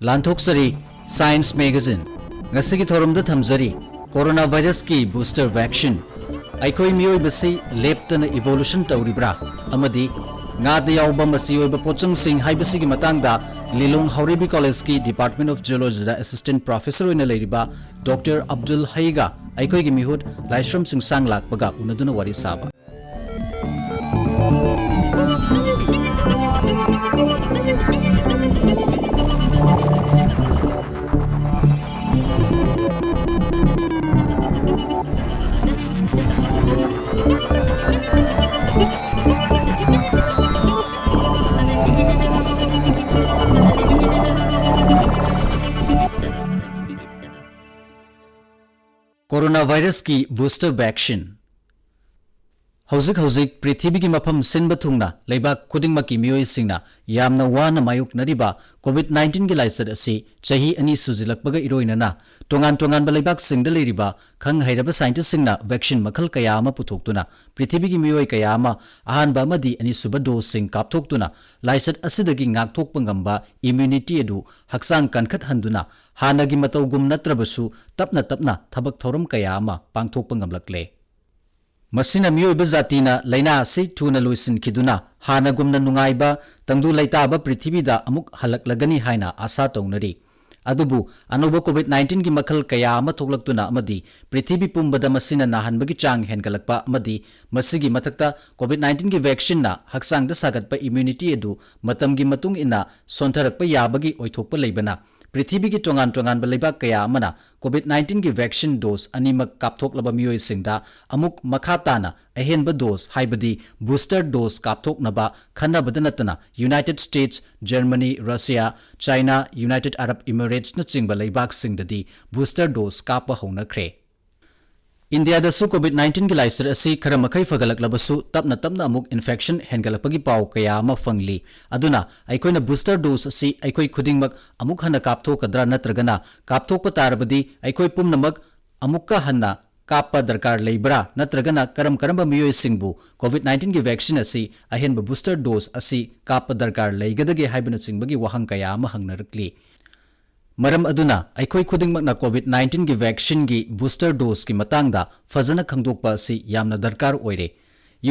लांथोक्सरी science magazine ngasi thorum da thamjari coronavirus ki booster vaccine Eikhoi mee-oibasi leptana evolution tauribra amadi nga da yaoba masi oiba potchangsing haibasi gi matangda Lilong Haoreibi College ki Department of Zoology da assistant professor oina leiriba Dr. Abdul Hei ga Eikhoi gi mihut Laishram Chingsanglakpa ga unaduna wari saba Coronavirus ki booster vaccine Hauzik Prithibi ki mafam sinba thungna leibak khudingma ki miyoi singna yamna wana mayuk nariba COVID-19 ki laisat asi chahi ani sujilakpaga iroinana tongan ba singda leiriba khang hairaba scientist singna vaccine makhal kaya ama puthoktuna Prithibi ki miyoi kaya ama ahanba amadi ani suba dose sing kapthoktuna laisat asidagi ngakthokpa ngamba immunity edu haksang kankhat handuna hanagi matawgum natrabasu tapna thabak thoram kaya ama pangthokpa ngamlakle Masina miyoi zatina laina si thuna luisin khiduna hana gumna nungaiba tangdu laitaba prithibida amuk halaklagani haina asa taunari adubu anoba COVID-19 gi makhal kaya ama thoklaktuna amadi prithibi pumbada masina nahanbagi chang hengalakpa amadi masigi mathakta COVID-19 gi vaccine na haksang da sagatpa immunity edu matamgi matung ina sontharakpa yabagi oithokpa leibana Prithibi ki tongan balibak kaya amana COVID-19 ki vaccine dose animak kapthok laba miyoi singda amuk makhatana ahenba dose haibadi booster dose kapthok naba khana badanatana United States, Germany, Russia, China, United Arab Emirates na chingba leibak singdadi booster dose kapa hona kre India da su COVID-19 ki laisar asi khara makai fagalak labasu tapna amuk infection hengalapagi pau kaya ama fangli aduna aikoina booster dose asi aikoi khudingmak amuk hana kaptho kadra natragana kaptho patarabadi aikoi pumnamak amukka hanna kappa darkar leibra natragana karamba miyoi singbu COVID-19 ki vaccine asi ahenba booster dose asi kappa darkar leigadage haibana singbagi wahang kaya ama hangnarakli Maram aduna aikoi khudingmakna COVID-19 ki vaccine ki booster dose ki matangda fazana khangdokpa si yamna darkar oire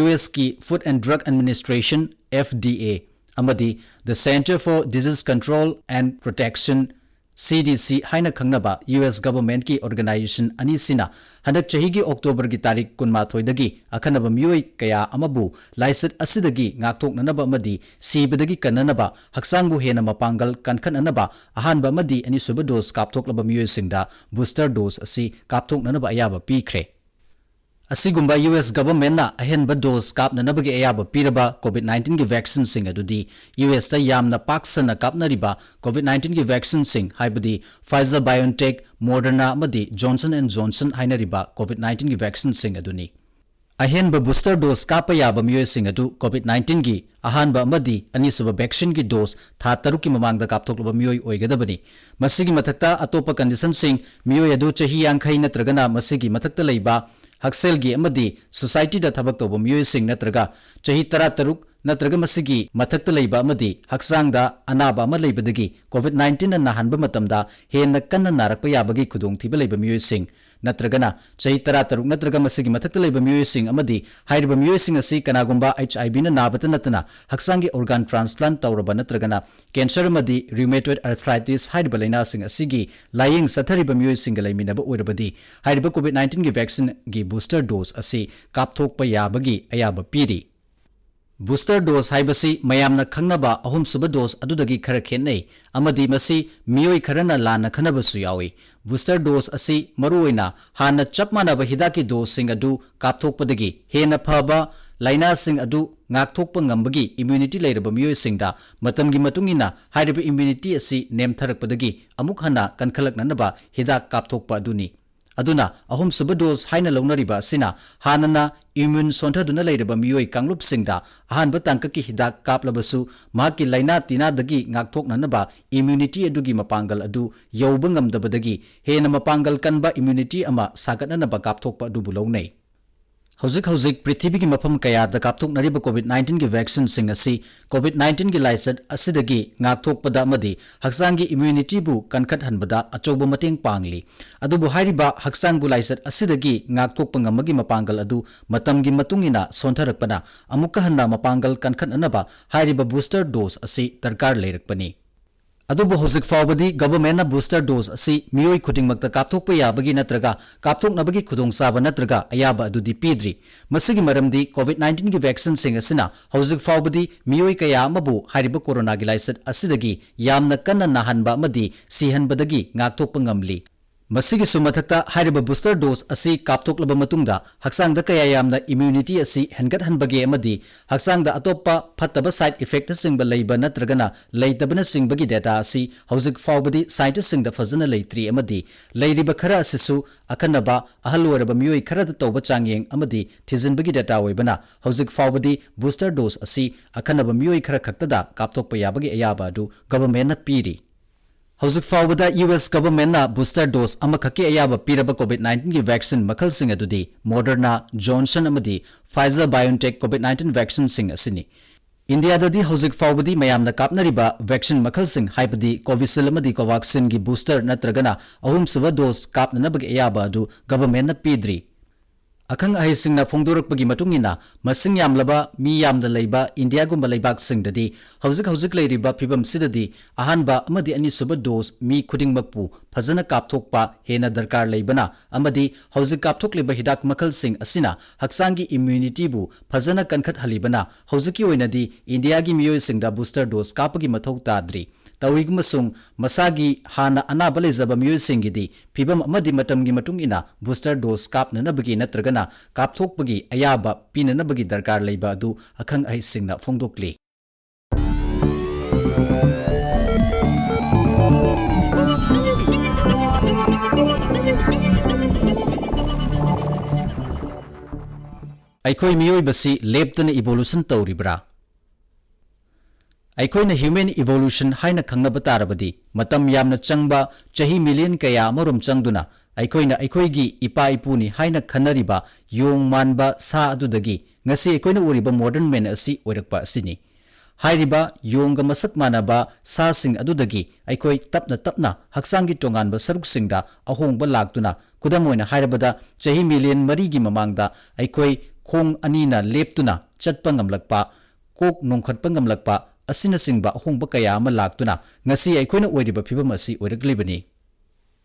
US ki Food and Drug Administration FDA amadi the Center for Disease Control and Protection CDC haina khangnaba US government ki organization ani sina hanak chahi gi October gi tarik kunmathoi dagi akhanaba miyoi kaya amabu laisat asidagi ngakthoknanaba amadi sibadagi kananaba haksangbu hena mapangal kankhananaba ahanba amadi ani suba dose kapthoklaba miyoi singda booster dose asi kapthoknanaba ayaba pikre Asigumba US government na ahenba dose kapnanabagi ayaba piraba COVID-19 ki vaccine sing adudi US ta yamna paksana kapnariba COVID-19 ki vaccine sing haibadi Pfizer BioNTech Moderna amadi Johnson & Johnson hainariba COVID-19 ki vaccine sing aduni ahenba booster dose kapa yaba miyoi sing adu COVID-19 gi ahanba amadi anisuba vaccine gi dose tha taruki mamangda kapthoklaba miyoi oigadabani masigi mathakta atopa condition sing miyoi adu chahi yankhai natragana masigi mathakta leiba Haksel gi amadi society da thabak toba miyoi sing natraga chahi tara taruk natraga masigi mathakta leiba amadi haksang da anaba ama leibadagi COVID-19 na nahanba matamda henna kanna narakpa yabagi khudong thiba leiba miyoi sing natragana chahi tara taruk natraga masigi mathakta leiba miyoi sing amadi hairiba miyoi sing asi kanagumba HIV na nabata natana haksangi organ transplant tawraba natragana cancer amadi rheumatoid arthritis hairiba laina sing asigi laying sathariba miyoi sing laiminaba oirabadi hairiba COVID-19 gi vaccine gi booster dose asi kapthokpa yabagi ayaba piri Booster dose haibasi mayamna khangnaba ahum suba dose adudagi khara khenai amadi masi miyoi kharana lana khanabasu yawi booster dose asi maruoina hana chapmanaba hidaki dose sing adu kapthokpadagi hena phaba laina sing adu ngakthokpa ngambagi immunity leiraba miyoi singda matamgi matungina hairiba immunity asi nemtharakpadagi amuk hana kankhalaknanaba hidak kapthokpa aduni aduna ahum suba dose haina launariba sina hanana immune sontaduna leiraba miyoi kanglup singda ahanba tangkaki hidak kaplabasu mahaki laina tina dagi ngakthoknanaba immunity adugi mapangal adu yauba ngamdabadagi hena mapangal kanba immunity ama sagatnanaba kapthokpa adu bulongnei Hauzik hauzik prithibhi ki mafam kaya da kapthok nariba COVID-19 ki vaccine sing asi COVID-19 ki laisat asidagi ngakthok pada amadi haksang ki immunity bu kankhat hanbada achoba mateng pangli adubu hairiba haksang bu laisat asidagi ngakthok pangamagi mapangal adu matam gi matungina sontharakpana amukka hanna mapangal kankhat anaba hairiba booster dose asi darkar leirakpani अदुबो हौजिक फावबदी government ना booster dose असि मियोई खुदिंगमक्ता कापथोकपा याबगी नत्रगा कापथोकनबगी खुदोंचाबा नत्रगा अयाबा अदुदि पीद्री मसिगी मरमदी कोविड-19 की vaccine सिंग असिना हौजिक फावबदी मियोई कया अमबु हारिबा corona की लाइसत असिदगी यामना कन्ना नाहनबा अमदी सिहनबदगी ngakthokpa ngamli मसिगी सुमथक्ता हारिबा बूस्टर डोज असि कापथोकलबा मतुंगदा हक्सांगदा कया यामना इम्यूनिटी असि हेनगतहनबगे अमदी हक्सांगदा अतोप्पा फत्तबा साइड इफेक्ट सिंगबा लैबा नत्रगना लैतबना सिंगबगी डेटा असि हौजिक फावबदी साइंटिस्ट सिंगदा फजना लैत्री अमदी लैरिबा खरा असिसु अखनबा अहलवरबा मियोई खरादा तौबा चांगयेंग अमदी थिजिनबगी डेटा ओइबना हौजिक फावबदी बूस्टर डोज असि अखनबा मियोई खरा खक्तदा कापथोकपा याबगी अयाबा अदु गवर्नमेंट ना पीरी हौजिक फावबदा यूएस गवर्नमेंट ना बूस्टर डोज अमखके अयाबा पीरबा कोविड-19 की वैक्सीन मखल सिंग अदुदी मॉडर्ना जॉनसन अमदी फाइजर बायोटेक कोविड-19 वैक्सीन सिंग असिनी इंडिया ददी हौजिक फावबदी मयामना कापनरिबा वैक्सीन मखल सिंग हाइबदी कोविशील्ड अमदी कोवैक्सीन की बूस्टर नत्रगना अहुमसुबा डोज कापननबगे अयाबा अदु गवर्नमेंट ना पीद्री अखंग अहिसिंगना फोंदोरकपगी मतुंगिना मसिंग यामलबा मी यामदा लैबा इंडिया गुंबा लैबाक सिंगददी हौजिक हौजिक लैरिबा फिबम सिददी अहानबा अमदी अनिसुबा डोज मी खुदिंगमकपु फजना कापथोकपा हेना दरकार लैबना अमदी हौजिक कापथोकलिबा हिदाक मखल सिंग असिना हक्सांगी इम्यूनिटी बु फजना कनखत हलिबना हौजिकी ओइनदी इंडिया की मियोय सिंगदा बूस्टर डोज कापगी मथौ ताद्री तौइगमसुंग मसागी हाना अनाबा लेजबा मियोय सिंगदी फिबम अमदी मतमगी मतुंगिना बूस्टर डोज कापननबगी नत्रगना कापथोकपगी अयाबा पीननबगी दरकार लैबा अदु अखंग अहिसिंगना फोंदोकली ऐखोई mee-oibasi leptana evolution tauribra ऐखोइना ह्यूमन इवोल्यूशन हाइना खंगनबा तारबदी मतम यामना चंगबा चाही मिलियन कया अमरोम चंगदुना ऐखोइना ऐखोइगी इपा इपुनी हाइना खनरिबा योंग मानबा सा अदुदगी ngasi ऐखोइना उरिबा मॉडर्न मैन असि ओइरकपा असिनी हाइरिबा योंगा मसक मानबा सा सिंग अदुदगी ऐखोइ तपना तपना हक्सांगी टोंगानबा सरुकसिंगदा अहोंगबा लाक्तुना खुदम ओइना हाइरबदा चाही मिलियन मरीगी ममांगदा ऐखोइ खोंग अनीना लेप्तुना चटपा ngamlakpa कोक नोंखटपा ngamlakpa असina सिंगबा अहोंगबा कया अमा लाक्तुना ngasi ऐखोइना ओइरिबा फिबम असि ओइरकलिबनी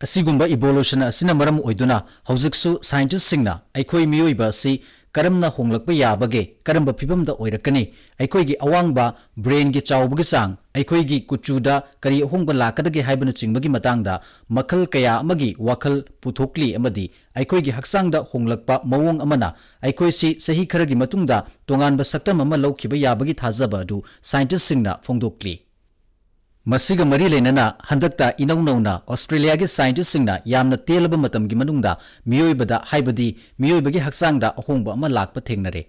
असिगुंबा इवोल्यूशन असिना मरम ओइदुना हौजिकसु साइंटिस्ट सिंगना ऐखोइ मियोइबा असि करमना होंगलकपा याबगे करमबा फिबमदा ओइरकनी ऐखोइगी अवांगबा ब्रेन गी चावबगी सांग ऐखोइगी कुचुदा करी अहोंगबा लाकदगे हाइबना चिंगबगी मतंगदा मखल कया अमगी वाखल पुथोकली अमदी ऐखोइगी हक्सांगदा होंगलकपा मवोंग अमना ऐखोइसि सही खरगी मतुंगदा तोंगानबा सक्तम अमा लौखिबा याबगी थाजबा अदु साइंटिस्ट सिंगना फोंदोकली मसिगा मरी लेनना हंदकता इनौ नौना ऑस्ट्रेलिया के साइंटिस्ट सिंगना यामना तेलबा मतमगी मनुंगदा मियोइबदा हाइबदी मियोइबगी हक्सांगदा अहोंगबा अमा लाकपा थेंगनरे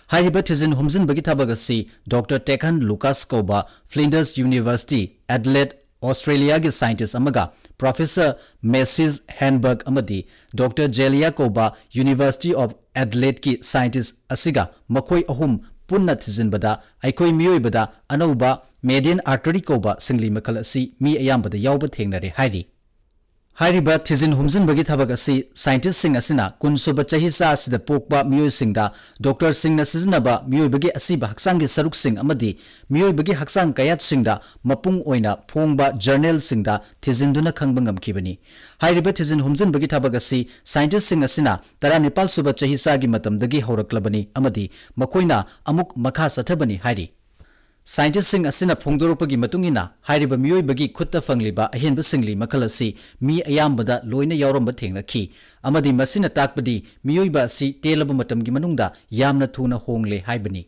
हाइरिबा थिजिन हुमजिनबगी थबगसी डॉक्टर टेकन लुकास कोबा फ्लिंडर्स यूनिवर्सिटी एडलेड ऑस्ट्रेलिया के साइंटिस्ट अमगा प्रोफेसर मेसिस हैनबर्ग अमदी डॉक्टर जेलिया कोबा यूनिवर्सिटी ऑफ एडलेड की साइंटिस्ट असिगा मखोई अहुम पुन्ना थिजिनबदा ऐखोइ मियोइबदा अनौबा मेडियन आर्टरी कोबा सिंगली मखल असि मी अयामबदा यावबा थेंगनरे हाइरी हाइरिबा थिजिन हुमजिनबगी थबक असि साइंटिस्ट सिंग असिना कुनसुबा चहिसा असिदा पोकबा मियोइ सिंगदा डॉक्टर सिंगना सिजनबा मियोइबगी असिबा हक्सांगी सरुक सिंग अमदी मियोइबगी हक्सांग कयात सिंगदा मपुंग ओइना फोंगबा जर्नल सिंगदा थिजिनदुना खंगबा ngamkhibani हाइरिबा थिजिन हुमजिनबगी थबक असि साइंटिस्ट सिंग असिना 19 सुबा चहिसागी मतमदगी हौरक्लबनी अमदी मखोइना अमुक मखा सथबनी हाइरी साइंटिस्ट सिंग असिना फोंदोरपगी मतुंगिना हाइरिबा मियोइबगी खुत्ता फंगलिबा अहेनबा सिंगली मखल असि मी अयामबदा लोइना यावरमबा थेंगनखी अमदी मसिना ताकपदी मियोइबा असि तेलबा मतमगी मनुंगदा यामना थुना होंगले हाइबनी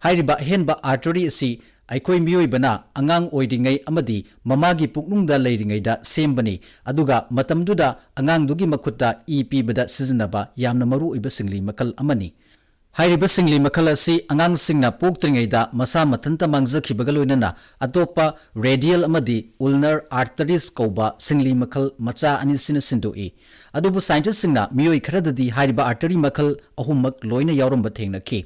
हाइरिबा अहेनबा आर्टरी असि ऐखोइ मियोइबना अंगांग ओइदिंगै अमदी ममागी पुकनुंगदा लैरिंगैदा सेमबनी अदुगा मतमदुदा अंगांगदुगी मखुत्ता ई पीबदा सिजनबा यामना मरु ओइबा singly मखल अमनी Hairiba singli makal asi angang singna poktringaida masa mathanta mangjakhibaga loinana atopa radial amadi ulnar arteries kauba singli makal macha anisina sindoi adubu scientist singna mioi kharadadi hairiba artery makal ahummak loina yauramba thengnakhi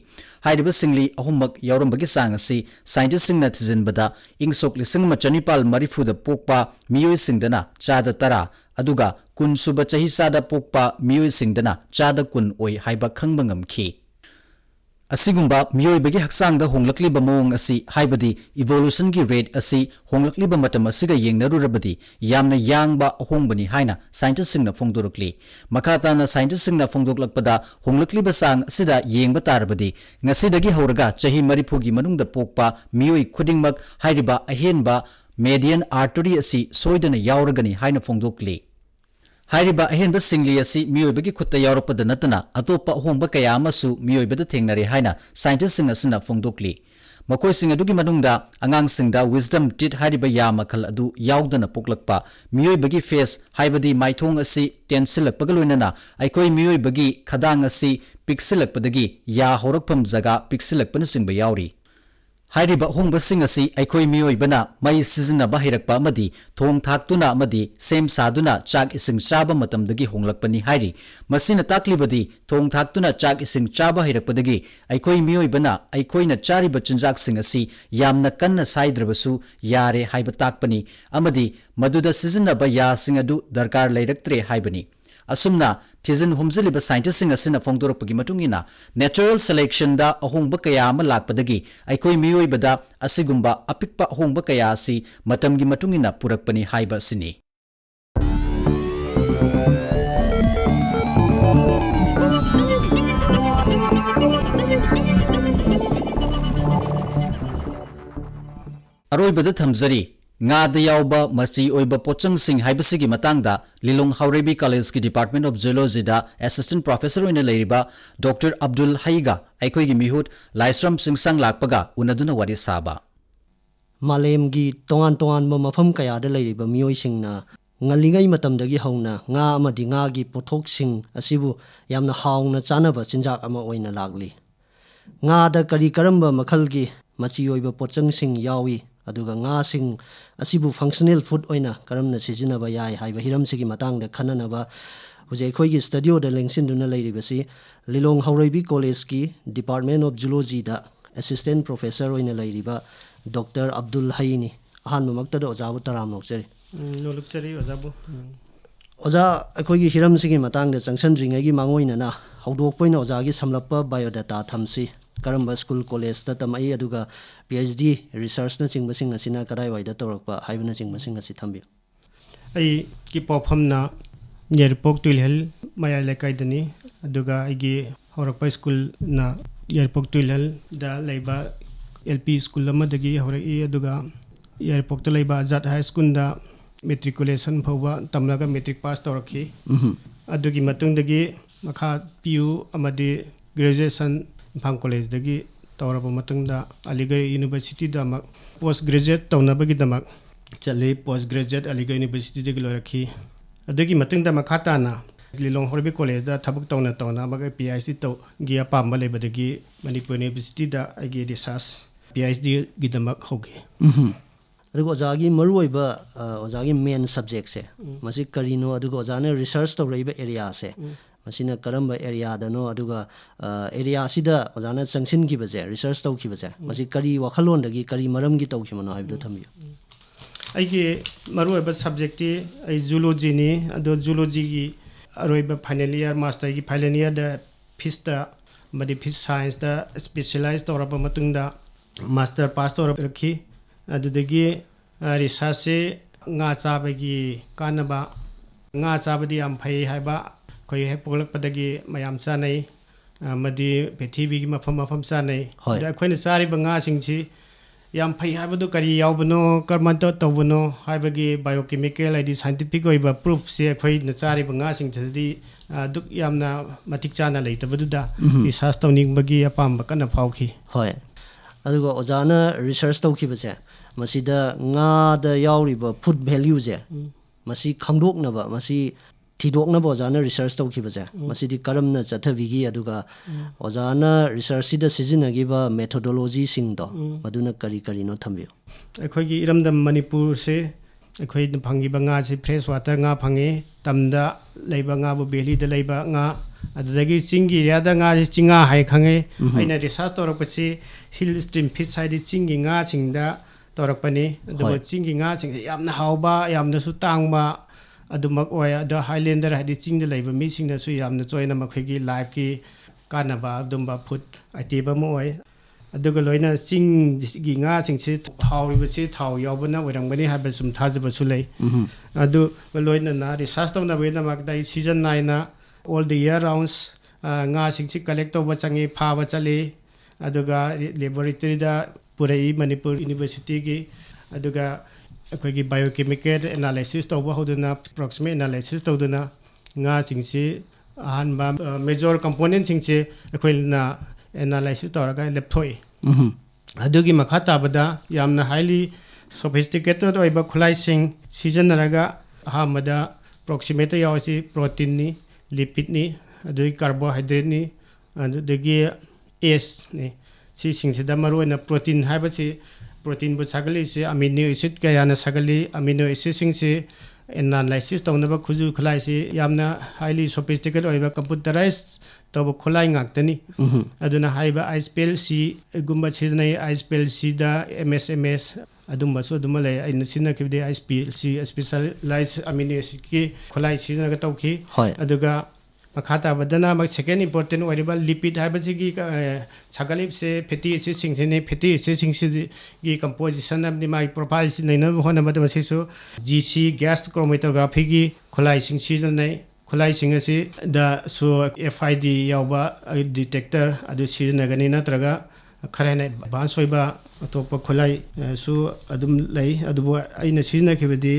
hairiba singli ahummak yaurambagi sang asi scientist singna thizinbada ingsok lising machanipal marifuda pokpa mioi singdana chada tara aduga kun suba chahi sada pokpa mioi singdana chada kun oi haiba khangba ngamkhi Asigumba miyoibagi haksangda honglakliba mawong asi haibadi evolution gi rate asi honglakliba matam asiga yengnarurabadi yamna yangba ahongbani haina scientist singna fongdorukli makatana scientist singna fongdoklakpada honglakliba sang asida yengba tarabadi ngasidagi hauraga chahi marifugi manungda pokpa miyoi khudingmak hairiba ahenba median artery asi soidana yauragani haina fongdokli Hairiba ahenba singli asi miyoibagi khutta yaurapada natana atopa ahongba kaya amasu miyoibada thengnare haina scientist sing asina fongdokli makoi sing adugi manungda angang singda wisdom tit hairiba ya makhal adu yaudana poklakpa miyoibagi face haibadi maithong asi tensilakpaga loinana aikhoi miyoibagi khadang asi piksilakpadagi ya horakpham jaga piksilakpana singba yauri Hairiba hongba sing asi aikhoi miyoibana mai sizinaba hirakpa amadi thong thaktuna amadi sem saduna chak ising chaba matamdagi honglakpani hairi masina taklibadi thong thaktuna chak ising chaba hirakpadagi aikhoi miyoibana aikhoina chariba chinjak sing asi yamna kanna saidrabasu yare haiba takpani amadi maduda sizinaba ya sing adu darkar leiraktre haibani asumna thizin humziliba scientist sing asina fongdorapagi matungina natural selection da ahongba kaya ama lakpadagi aikhoi miyoibada asigumba apikpa ahongba kaya asi matamgi matungina purakpani haiba sini Aroibada thamjari Ngada yaoba machi oiba potchangsing haibasigi matangda Lilong Haoreibi College ki Department of Zoology da Assistant Professor oina leiriba Dr. Abdul Hei ga Eikhoi gi mihut Laishram Chingsanglakpa ga unaduna wari saba Malem gi tongan ma mafam kaya da leiriba miyoi singna ngalingai matamdagi hauna nga amadi nga gi pothoksing asibu yamna haungna chanaba chinjak ama oina lagli nga da kari karamba makhal gi machi oiba potchangsing yawi aduga nga sing asibu functional food oina karamna sijinaba yai haiba hiram sigi matangda khananaba huje khoi gi studio da lengsin duna leiribasi Lilong Haoreibi College ki Department of Zoology da Assistant Professor oina leiriba Dr. Abdul Hei ni ahan mamakta da ojabu taram nokchari nolukchari ojabu oja khoi gi hiram sigi matangda changsandringai gi mangoina na haudok poina oja gi samlappa biodata thamsi Karamba school college ta tamai aduga PhD research na chingbasing asina kadai waida torakpa haibna chingbasing asi thambi ai ki pofamna yerpok tuilhel maya lekai dani aduga igi horakpa school na yerpok tuilhel da leiba LP school amadagi horai aduga yerpok ta leiba Azad high school da matriculation phawa tamlaga matric pass torakhi adugi matungdagi makha PU amadi graduation Imphal College dagi tauraba matungda Aligarh University da post graduate taunabagi damak chale post graduate Aligarh University dagi lorakhi adagi matungda makhata na Lilong Haoreibi College da thabuk tauna maga PhD taw gi apamba lebadagi Manipur University da agi research PhD gi damak hoge adugo ojagi maruoiba ojagi main subject se masi karino adugo ojana research tawreiba area se masina karamba area da no aduga area sida ojana changsin ki baje research taw ki baje masi kari wakhalon dagi kari maram gi taw ki mano haibdo thambi aigi maruoiba subject ai zoology ni ado zoology gi aroiba final year master gi final year da fish da madi fish science da specialized toraba matungda master pass torabki adudagi research se nga chabagi kanaba nga chabadi am phai haiba koi hek poglakpadagi mayam chanai madi pethibi gi mafam chanai da khoina sari banga singchi yam phai habadu kari yaubano karmanto tawbano haibagi biochemical id scientific oiba proof se khoi na chari banga singthadi duk yamna matik chana leitabadu research tawning bagi apam kana phauki hoi adugo ojana research tawki base masida nga da yauriba food value je masi khangdoknaba masi ꯊꯤꯗꯣꯛꯅꯕ ꯑꯣꯖꯥꯅ ꯔꯤꯁꯔꯁ ꯇꯧꯈꯤꯕꯁꯦ ꯃꯁꯤꯗꯤ ꯀꯔꯝꯅ ꯆꯠꯊꯕꯤꯒꯤ ꯑꯗꯨꯒ ꯑꯣꯖꯥꯅ ꯔꯤꯁꯔꯁꯁꯤꯗ ꯁꯤꯖꯤꯟꯅꯈꯤꯕ ꯃꯦꯊꯣꯗꯣꯂꯣꯖꯤꯁꯤꯡꯗꯣ ꯃꯗꯨꯅ ꯀꯔꯤ ꯀꯔꯤꯅꯣ ꯊꯝꯕꯤꯌꯨ ꯑꯩꯈꯣꯏꯒꯤ ꯏꯔꯝꯗꯝ ꯃꯅꯤꯄꯨꯔꯁꯦ ꯑꯩꯈꯣꯏꯅ ꯐꯪꯉꯤꯕ ꯉꯥꯁꯤ ꯐ꯭ꯔꯦꯁ ꯋꯥꯇꯔ ꯉꯥ ꯐꯪꯉꯤ ꯇꯝꯗ ꯂꯩꯕ ꯉꯥꯕꯨ ꯕꯦꯂꯤꯗ ꯂꯩꯕ ꯉꯥ ꯑꯗꯨꯗꯒꯤ ꯆꯤꯡꯒꯤ ꯑꯦꯔꯤꯌꯥꯗ ꯉꯥꯁꯤ ꯆꯤꯡꯉꯥ ꯍꯥꯏ ꯈꯪꯉꯤ ꯑꯩꯅ ꯔꯤꯁꯥꯔꯁ ꯇꯧꯔꯛꯄꯁꯤ ꯍꯤꯜ ꯁ꯭ꯇ꯭ꯔꯤꯝ ꯐꯤꯁ ꯍꯥꯏꯗꯤ ꯆꯤꯡꯒꯤ ꯉꯥꯁꯤꯡꯗ ꯇꯧꯔꯛꯄꯅꯤ ꯑꯗꯨꯒ ꯆꯤꯡꯒꯤ ꯉꯥꯁꯤꯡꯁꯦ ꯌꯥꯝꯅ ꯍꯥꯎꯕ ꯌꯥꯝꯅꯁꯨ ꯇꯥꯡꯕ ꯑꯗꯨꯃꯛ ꯑꯣꯏ ꯑꯗꯣ ꯍꯥꯏꯂꯦꯟꯗꯔ ꯍꯥꯏꯗꯤ ꯆꯤꯡꯗ ꯂꯩꯕ ꯃꯤꯁꯤꯡꯅꯁꯨ ꯌꯥꯝꯅ ꯆꯣꯏꯅ ꯃꯈꯣꯏꯒꯤ ꯂꯥꯏꯐꯀꯤ ꯀꯥꯟꯅꯕ ꯑꯗꯨꯝꯕ ꯐꯨꯗ ꯑꯥꯏꯇꯦꯝ ꯑꯃ ꯑꯣꯏ ꯑꯗꯨꯒ ꯂꯣꯏꯅ ꯆꯤꯡꯒꯤ ꯉꯥꯁꯤꯡꯁꯤ ꯍꯥꯎꯔꯤꯕꯁꯤ ꯊꯥꯎ ꯌꯥꯎꯕꯅ ꯑꯣꯏꯔꯝꯒꯅꯤ ꯍꯥꯏꯕ ꯁꯨꯝ ꯊꯥꯖꯕꯁꯨ ꯂꯩ ꯑꯗꯨꯒ ꯂꯣꯏꯅꯅ ꯔꯤꯁꯥꯔꯁ ꯇꯧꯅꯕꯒꯤꯗꯃꯛꯇ ꯑꯩ ꯁꯤꯖꯟ ꯅꯥꯏꯅ ꯑꯣꯜ ꯗ ꯏꯌꯔ ꯔꯥꯎꯟꯁ ꯉꯥꯁꯤꯡꯁꯤ ꯀꯂꯦꯛ ꯇꯧꯕ ꯆꯪꯉꯤ ꯐꯥꯕ ꯆꯠꯂꯤ ꯑꯗꯨꯒ ꯂꯦꯕꯣꯔꯦꯇꯔꯤꯗ ꯄꯨꯔꯛꯏ ꯃꯅꯤꯄꯨꯔ ꯌꯨꯅꯤꯚꯔꯁꯤꯇꯤꯒꯤ ꯑꯗꯨꯒ ꯑꯩꯈꯣꯏꯒꯤ ꯕꯥꯏꯑꯣꯀꯦꯃꯤꯀꯦꯜ ꯑꯦꯅꯥꯂꯥꯏꯁꯤꯁ ꯇꯧꯕ ꯍꯧꯗꯨꯅ ꯄ꯭ꯔꯣꯛꯁꯤꯃꯦꯠ ꯑꯦꯅꯥꯂꯥꯏꯁꯤꯁ ꯇꯧꯗꯨꯅ ꯉꯥꯁꯤꯡꯁꯤ ꯑꯍꯥꯟꯕ ꯃꯦꯖꯣꯔ ꯀꯝꯄꯣꯅꯦꯟꯁꯤꯡꯁꯤ ꯑꯩꯈꯣꯏꯅ ꯑꯦꯅꯥꯂꯥꯏꯁꯤꯁ ꯇꯧꯔꯒ ꯂꯦꯞꯊꯣꯛꯏ ꯑꯗꯨꯒꯤ ꯃꯈꯥ ꯇꯥꯕꯗ ꯌꯥꯝꯅ ꯍꯥꯏꯂꯤ ꯁꯣꯐꯤꯁꯇꯤꯀꯦꯇꯦꯠ ꯑꯣꯏꯕ ꯈꯨꯠꯂꯥꯏꯁꯤꯡ ꯁꯤꯖꯤꯟꯅꯔꯒ ꯑꯍꯥꯟꯕꯗ ꯄ꯭ꯔꯣꯛꯁꯤꯃꯦꯠꯇ ꯌꯥꯎꯔꯤꯁꯤ ꯄ꯭ꯔꯣꯇꯤꯟꯅꯤ ꯂꯤꯄꯤꯠꯅꯤ ꯑꯗꯨꯗꯒꯤ ꯀꯥꯔꯕꯣꯍꯥꯏꯗ꯭ꯔꯦꯠꯅꯤ ꯑꯗꯨꯗꯒꯤ ꯑꯦꯁꯅꯤ ꯁꯤꯁꯤꯡꯁꯤꯗ ꯃꯔꯨꯑꯣꯏꯅ ꯄ꯭ꯔꯣꯇꯤꯟ ꯍꯥꯏꯕꯁꯤ ꯄ꯭ꯔꯣꯇꯤꯟꯕꯨ ꯁꯥꯒꯠꯂꯤꯁꯤ ꯑꯃꯤꯅꯣ ꯑꯦꯁꯤꯠ ꯀꯌꯥꯅ ꯁꯥꯒꯠꯂꯤ ꯑꯃꯤꯅꯣ ꯑꯦꯁꯤꯠꯁꯤꯡꯁꯤ ꯑꯦꯅꯥꯂꯥꯏꯁꯤꯁ ꯇꯧꯅꯕ ꯈꯨꯠꯂꯥꯏꯁꯤ ꯌꯥꯝꯅ ꯍꯥꯏꯂꯤ ꯁꯣꯐꯤꯁꯇꯤꯀꯦꯠ ꯑꯣꯏꯕ ꯀꯝꯄ꯭ꯌꯨꯇꯔꯥꯏꯁ ꯇꯧꯕ ꯈꯨꯠꯂꯥꯏ ꯉꯥꯛꯇꯅꯤ ꯑꯗꯨꯅ ꯍꯥꯏꯔꯤꯕ ꯑꯥꯏꯁꯄꯦꯜ ꯁꯤꯒꯨꯝꯕ ꯁꯤꯖꯤꯟꯅꯩ ꯑꯥꯏꯁꯄꯦꯜ ꯁꯤꯗ ꯑꯦꯝ ꯑꯦꯁ ꯑꯗꯨꯝꯕꯁꯨ ꯑꯗꯨꯝ ꯂꯩ ꯑꯩꯅ ꯁꯤꯖꯤꯟꯅꯈꯤꯕꯗꯤ ꯑꯥꯏꯁꯄꯦꯜ ꯁꯤ ꯁ꯭ꯄꯦꯁꯦꯂꯥꯏꯖ ꯑꯃꯤꯅꯣ ꯑꯦꯁꯤꯠꯀꯤ ꯈꯨꯠꯂꯥꯏ ꯁꯤꯖꯤꯟꯅꯔꯒ ꯇꯧꯈꯤ ꯑꯗꯨꯒ ꯃꯈꯥ ꯇꯥꯕꯗꯅ ꯁꯦꯀꯦꯟ ꯏꯝꯄꯣꯔꯇꯦꯟ ꯑꯣꯏꯔꯤꯕ ꯂꯤꯄꯤꯠ ꯍꯥꯏꯕꯁꯤꯒꯤ ꯁꯥꯒꯠꯂꯤꯕꯁꯦ ꯐꯦꯇꯤ ꯑꯦꯁꯤꯠꯁꯤꯡꯁꯤꯅꯤ ꯐꯦꯇꯤ ꯑꯦꯁꯤꯠꯁꯤꯡꯁꯤꯒꯤ ꯀꯝꯄꯣꯖꯤꯁꯟ ꯑꯃꯗꯤ ꯃꯥꯒꯤ ꯄ꯭ꯔꯣꯐꯥꯏꯜꯁꯤ ꯅꯩꯅꯕ ꯍꯣꯠꯅꯕꯗ ꯃꯁꯤꯁꯨ ꯖꯤ ꯒ꯭ꯌꯥꯁ ꯀ꯭ꯔꯣꯃꯦꯇꯣꯒ꯭ꯔꯥꯐꯤꯒꯤ ꯈꯨꯠꯂꯥꯏꯁꯤꯡ ꯁꯤꯖꯤꯟꯅꯩ ꯈꯨꯠꯂꯥꯏꯁꯤꯡ ꯑꯁꯤꯗꯁꯨ FID ꯌꯥꯎꯕ ꯗꯤꯇꯦꯛꯇꯔ ꯑꯗꯨ ꯁꯤꯖꯤꯟꯅꯒꯅꯤ ꯅꯠꯇ꯭ꯔꯒ ꯈꯔ ꯍꯦꯟꯅ ꯑꯦꯗꯚꯥꯟꯁ ꯑꯣꯏꯕ ꯑꯇꯣꯞꯄ ꯈꯨꯠꯂꯥꯏꯁꯨ ꯑꯗꯨꯝ ꯂꯩ ꯑꯗꯨꯕꯨ ꯑꯩꯅ ꯁꯤꯖꯤꯟꯅꯈꯤꯕꯗꯤ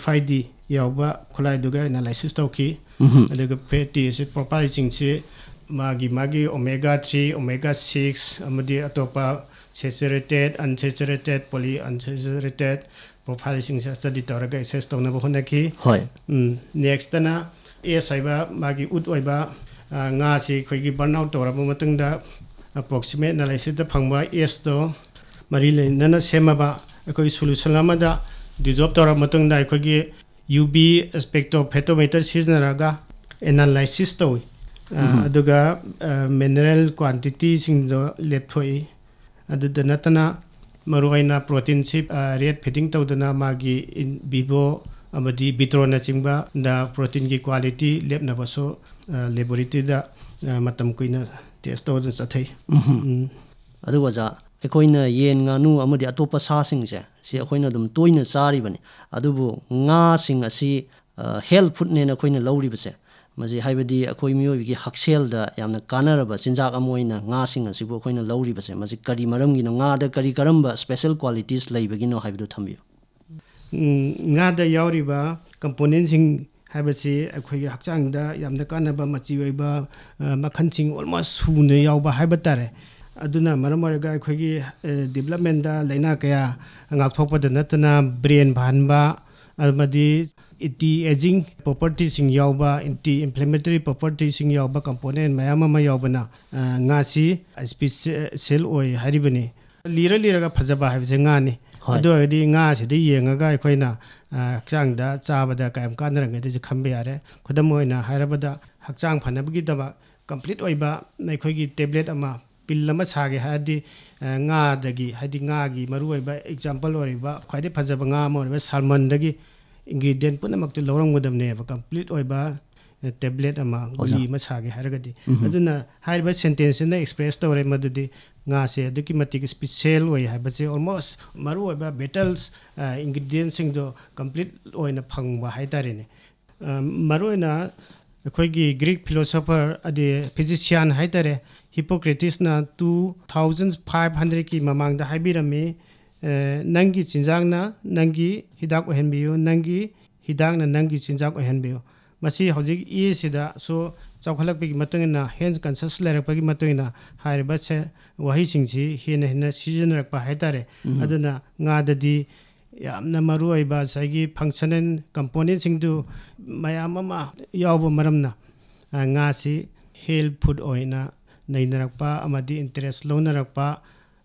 FID ꯌꯥꯎꯕ ꯈꯨꯠꯂꯥꯏꯗꯨꯒ ꯑꯦꯅꯥꯂꯥꯏꯁꯤꯁ ꯇꯧꯈꯤ ꯑꯗꯨꯒ ꯐꯦꯇꯤ ꯑꯦꯁꯤꯠ ꯄ꯭ꯔꯣꯐꯥꯏꯜꯁꯤꯡꯁꯤ ꯃꯥꯒꯤ omega 3 omega 6 ꯑꯃꯗꯤ ꯑꯇꯣꯞꯄ ꯁꯦꯆꯨꯔꯦꯇꯦꯠ ꯑꯟꯁꯦꯆꯨꯔꯦꯇꯦꯠ ꯄꯣꯂꯤ ꯑꯟꯁꯦꯆꯨꯔꯦꯇꯦꯠ ꯄ꯭ꯔꯣꯐꯥꯏꯜꯁꯤꯡꯁꯦ ꯁ꯭ꯇꯗꯤ ꯇꯧꯔꯒ ꯑꯦꯁꯦꯁ ꯇꯧꯅꯕ ꯍꯣꯠꯅꯈꯤ ꯅꯦꯛꯁꯇꯅ ꯑꯦꯁ ꯍꯥꯏꯕ ꯃꯥꯒꯤ ꯎꯠ ꯑꯣꯏꯕ ꯉꯥꯁꯤ ꯑꯩꯈꯣꯏꯒꯤ ꯕꯔꯟ ꯑꯥꯎꯠ ꯇꯧꯔꯕ ꯃꯇꯨꯡꯗ ꯑꯦꯄ꯭ꯔꯣꯛꯁꯤꯃꯦꯠ ꯑꯦꯅꯥꯂꯥꯏꯁꯤꯁꯇ ꯐꯪꯕ ꯑꯦꯁꯇꯣ ꯃꯔꯤ ꯂꯩꯅꯅ ꯁꯦꯝꯃꯕ ꯑꯩꯈꯣꯏꯒꯤ ꯁꯣꯂꯨꯁꯟ ꯑꯃꯗ ꯗꯤꯖꯣꯜꯕ ꯇꯧꯔꯕ ꯃꯇꯨꯡꯗ ꯑꯩꯈꯣꯏꯒꯤ UV ꯁ꯭ꯄꯦꯛꯇ꯭ꯔꯣꯐꯣꯇꯣꯃꯤꯇꯔ ꯁꯤꯖꯤꯟꯅꯔꯒ ꯑꯦꯅꯥꯂꯥꯏꯁꯤꯁ ꯇꯧꯏ ꯑꯗꯨꯒ ꯃꯤꯅꯔꯦꯜ ꯀ꯭ꯋꯥꯟꯇꯤꯇꯤꯁꯤꯡꯗꯣ ꯂꯦꯞꯊꯣꯛꯏ ꯑꯗꯨꯗ ꯅꯠꯇꯅ ꯃꯔꯨꯑꯣꯏꯅ ꯄ꯭ꯔꯣꯇꯤꯟꯁꯤ ꯔꯦꯠ ꯐꯤꯗꯤꯡ ꯇꯧꯗꯨꯅ ꯃꯥꯒꯤ ꯚꯤꯚꯣ ꯑꯃꯗꯤ ꯕꯤꯇ꯭ꯔꯣꯅꯆꯤꯡꯕꯗ ꯄ꯭ꯔꯣꯇꯤꯟꯒꯤ ꯀ꯭ꯋꯥꯂꯤꯇꯤ ꯂꯦꯞꯅꯕꯁꯨ ꯂꯦꯕꯣꯔꯦꯇꯔꯤꯗ ꯃꯇꯝ ꯀꯨꯏꯅ ꯇꯦꯁ ꯇꯧꯗꯨꯅ ꯆꯠꯊꯩ ꯑꯗꯨꯒ ꯑꯣꯖꯥ ꯑꯩꯈꯣꯏꯅ ꯌꯦꯟ ꯉꯥꯅꯨ ꯑꯃꯗꯤ ꯑꯇꯣꯞꯄ ꯁꯥꯁꯤꯡꯁꯦ ꯁꯤ ꯑꯩꯈꯣꯏꯅ ꯑꯗꯨꯝ ꯇꯣꯏꯅ ꯆꯥꯔꯤꯕꯅꯤ ꯑꯗꯨꯕꯨ ꯉꯥꯁꯤꯡ ꯑꯁꯤ ꯍꯦꯜꯊ ꯐꯨꯗꯅꯦꯅ ꯑꯩꯈꯣꯏꯅ ꯂꯧꯔꯤꯕꯁꯦ ꯃꯁꯤ ꯍꯥꯏꯕꯗꯤ ꯑꯩꯈꯣꯏ ꯃꯤꯑꯣꯏꯕꯒꯤ ꯍꯛꯁꯦꯜꯗ ꯌꯥꯝꯅ ꯀꯥꯟꯅꯔꯕ ꯆꯤꯟꯖꯥꯛ ꯑꯃ ꯑꯣꯏꯅ ꯉꯥꯁꯤꯡ ꯑꯁꯤꯕꯨ ꯑꯩꯈꯣꯏꯅ ꯂꯧꯔꯤꯕꯁꯦ ꯃꯁꯤ ꯀꯔꯤ ꯃꯔꯝꯒꯤꯅꯣ ꯉꯥꯗ ꯀꯔꯝꯕ ꯁ꯭ꯄꯦꯁꯦꯜ ꯀ꯭ꯋꯥꯂꯤꯇꯤꯁ ꯂꯩꯕꯒꯤꯅꯣ ꯍꯥꯏꯕꯗꯨ ꯊꯝꯕꯤꯌꯨ ꯉꯥꯗ ꯌꯥꯎꯔꯤꯕ ꯀꯝꯄꯣꯅꯦꯟꯁꯤꯡ ꯍꯥꯏꯕꯁꯤ ꯑꯩꯈꯣꯏꯒꯤ ꯍꯛꯆꯥꯡꯗ ꯌꯥꯝꯅ ꯀꯥꯟꯅꯕ ꯃꯆꯤ ꯑꯣꯏꯕ ꯃꯈꯜꯁꯤꯡ ꯑꯣꯜꯃꯣꯁ ꯁꯨꯅ ꯌꯥꯎꯕ ꯍꯥꯏꯕ ꯇꯥꯔꯦ ꯑꯗꯨꯅ ꯃꯔꯝ ꯑꯣꯏꯔꯒ ꯑꯩꯈꯣꯏꯒꯤ ꯗꯤꯕꯂꯞꯃꯦꯟꯗ ꯂꯩꯅꯥ ꯀꯌꯥ ꯉꯥꯛꯊꯣꯛꯄꯗ ꯅꯠꯇꯅ ꯕ꯭ꯔꯦꯟ ꯐꯍꯟꯕ ꯑꯃꯗꯤ ꯑꯦꯟꯇꯤ ꯑꯦꯖꯤꯡ ꯄ꯭ꯔꯣꯄꯔꯇꯤꯁꯤꯡ ꯌꯥꯎꯕ ꯑꯦꯟꯇꯤ ꯏꯟꯐ꯭ꯂꯦꯃꯦꯇꯔꯤ ꯄ꯭ꯔꯣꯄꯔꯇꯤꯁꯤꯡ ꯌꯥꯎꯕ ꯀꯝꯄꯣꯅꯦꯟ ꯃꯌꯥꯝ ꯑꯃ ꯌꯥꯎꯕꯅ ꯉꯥꯁꯤ ꯁ꯭ꯄꯦꯁꯤꯌꯦꯜ ꯑꯣꯏ ꯍꯥꯏꯔꯤꯕꯅꯤ ꯂꯤꯔꯒ ꯐꯖꯕ ꯍꯥꯏꯕꯁꯦ ꯉꯥꯅꯤ ꯑꯗꯨ ꯑꯣꯏꯔꯗꯤ ꯉꯥꯁꯤꯗ ꯌꯦꯡꯉꯒ ꯑꯩꯈꯣꯏꯅ ꯍꯛꯆꯥꯡꯗ ꯆꯥꯕꯗ ꯀꯌꯥꯝ ꯀꯥꯟꯅꯔꯝꯒꯗꯤꯁꯨ ꯈꯟꯕ ꯌꯥꯔꯦ ꯈꯨꯗꯝ ꯑꯣꯏꯅ ꯍꯥꯏꯔꯕꯗ ꯍꯛꯆꯥꯡ ꯐꯅꯕꯒꯤꯗꯃꯛ ꯀꯝꯄ꯭ꯂꯤꯠ ꯑꯣꯏꯕ ꯑꯩꯈꯣꯏꯒꯤ ꯇꯦꯕ꯭ꯂꯦꯠ ꯑꯃ ꯄꯤꯜ ꯑꯃ ꯁꯥꯒꯦ ꯍꯥꯏꯔꯗꯤ ꯉꯥꯗꯒꯤ ꯍꯥꯏꯗꯤ ꯉꯥꯒꯤ ꯃꯔꯨꯑꯣꯏꯕ ꯑꯦꯛꯖꯥꯝꯄꯜ ꯑꯣꯏꯔꯤꯕ ꯈ꯭ꯋꯥꯏꯗꯒꯤ ꯐꯖꯕ ꯉꯥ ꯑꯃ ꯑꯣꯏꯔꯤꯕ ꯁꯥꯜꯃꯟꯗꯒꯤ ꯏꯟꯒ꯭ꯔꯤꯗꯤꯌꯦꯟ ꯄꯨꯝꯅꯃꯛꯇꯨ ꯂꯧꯔꯝꯒꯗꯕꯅꯦꯕ ꯀꯝꯄ꯭ꯂꯤꯠ ꯑꯣꯏꯕ ꯇꯦꯕ꯭ꯂꯦꯠ ꯑꯃ ꯒꯨꯂꯤ ꯑꯃ ꯁꯥꯒꯦ ꯍꯥꯏꯔꯒꯗꯤ ꯑꯗꯨꯅ ꯍꯥꯏꯔꯤꯕ ꯁꯦꯟꯇꯦꯟꯁꯁꯤꯅ ꯑꯦꯛꯁꯄ꯭ꯔꯦꯁ ꯇꯧꯔꯦ ꯃꯗꯨꯗꯤ ꯉꯥꯁꯦ ꯑꯗꯨꯛꯀꯤ ꯃꯇꯤꯛ ꯁ꯭ꯄꯦꯁꯤꯌꯦꯜ ꯑꯣꯏ ꯍꯥꯏꯕꯁꯦ ꯑꯣꯜꯃꯣꯁ ꯃꯔꯨꯑꯣꯏꯕ ꯚꯤꯇꯜꯁ ꯏꯟꯒ꯭ꯔꯤꯗꯤꯌꯦꯟꯁꯤꯡꯗꯣ ꯀꯝꯄ꯭ꯂꯤꯠ ꯑꯣꯏꯅ ꯐꯪꯕ ꯍꯥꯏꯇꯥꯔꯦꯅꯦ ꯃꯔꯨꯑꯣꯏꯅ ꯑꯩꯈꯣꯏꯒꯤ ꯒ꯭रीक ꯐꯤꯂꯣꯁꯣꯐꯔ ꯑꯗꯤ ꯐꯤꯖꯤꯁꯤꯌꯥꯟ ꯍꯥꯏꯇꯥꯔꯦ ꯍꯤꯄꯣꯀ꯭ꯔꯦꯇꯤꯁꯅ 2500ꯀꯤ ꯃꯃꯥꯡꯗ ꯍꯥꯏꯕꯤꯔꯝꯃꯤ ꯅꯪꯒꯤ ꯆꯤꯟꯖꯥꯛꯅ ꯅꯪꯒꯤ ꯍꯤꯗꯥꯛ ꯑꯣꯏꯍꯟꯕꯤꯌꯨ ꯅꯪꯒꯤ ꯍꯤꯗꯥꯛꯅ ꯅꯪꯒꯤ ꯆꯤꯟꯖꯥꯛ ꯑꯣꯏꯍꯟꯕꯤꯌꯨ ꯃꯁꯤ ꯍꯧꯖꯤꯛ ꯁꯤꯗꯁꯨ ꯆꯥꯎꯈꯠꯂꯛꯄꯒꯤ ꯃꯇꯨꯡꯏꯟꯅ ꯍꯦꯜꯊ ꯀꯟꯁꯤꯌꯁ ꯂꯩꯔꯛꯄꯒꯤ ꯃꯇꯨꯡꯏꯟꯅ ꯍꯥꯏꯔꯤꯕ ꯋꯥꯍꯩꯁꯤꯡꯁꯤ ꯍꯦꯟꯅ ꯁꯤꯖꯤꯟꯅꯔꯛꯄ ꯍꯥꯏꯇꯥꯔꯦ ꯑꯗꯨꯅ ꯉꯥꯗꯗꯤ ꯌꯥꯝꯅ ꯃꯔꯨꯑꯣꯏꯕ ꯉꯁꯥꯏꯒꯤ ꯐꯪꯁꯅꯦꯜ ꯀꯝꯄꯣꯅꯦꯟꯁꯤꯡꯗꯨ ꯃꯌꯥꯝ ꯑꯃ ꯌꯥꯎꯕ ꯃꯔꯝꯅ ꯉꯥꯁꯤ ꯍꯦꯜ ꯐꯨꯗ ꯑꯣꯏꯅ ꯅꯩꯅꯔꯛꯄ ꯑꯃꯗꯤ ꯏꯟꯇꯔꯦꯁ ꯂꯧꯅꯔꯛꯄ